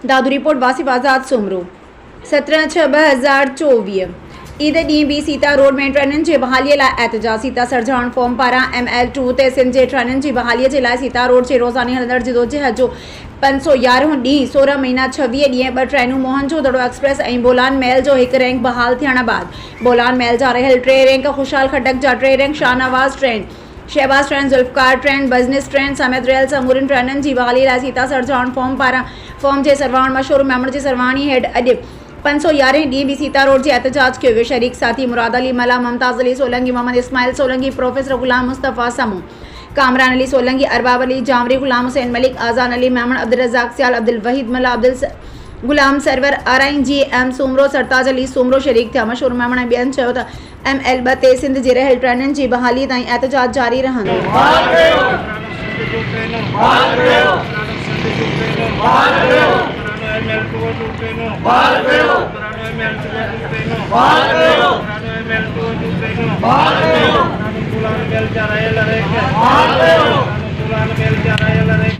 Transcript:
दादू report Wasif आज़ाद सुमरो 17/6/2024 ईद ॾींहुं बि Sita road में ट्रेनुनि जी बहालीअ लाइ एहतजाज। सीता सरजाण फॉर्म पारां ML2 ते सिंध जे ट्रेनुनि जी बहालीअ जे लाइ सीता रोड जे रोज़ानी हलंदड़ जिदोजहद जो 511 ॾींहुं 16 महीना 26 ॾींहं 2 ट्रेनूं मोहनजोदड़ो एक्सप्रेस ऐं बोलान महल जो 1 रैंक बहाल थियण बैदि बोलान महल जा रहियल 3 रैंक, खुशहाल खटक जा 3 rank, Shahnawaz train, Shahbaz train, Zulfiqar train, business train समेत रहियल समूरनि ट्रेनुनि जी बहाली लाइ सीता सरजाण फॉर्म पारां फॉर्म जे सरवाण मशहूर मेमण जी सरवाणी हेड अॼु 511 ॾींहुं बि सीता रोड जे एहतजाज कयो वियो। शरीक साथी मुराद अली मला, मुमताज़ अली सोलंकी, मोहम्मद इस्माइल सोलंकी, प्रोफेसर गुलाम मुस्तफ़ा समू, कामरान अली सोलंकी, अरबाब अली जामरी, गुलाम हुसैन मलिक, आज़ान अली मेमण, अब्दुल रज़ाक सियाल, अब्दुल वहीद मला, गुलाम सरवर आराइन GM सुमरो, सरताज अली सुमरो शरीक थिया। मशहूर मेमण ऐं ॿियनि चयो त ML2 ते सिंध जे रहियल ट्रेनुनि जी बहाली ताईं एहतजाज जारी रहंदो। ML2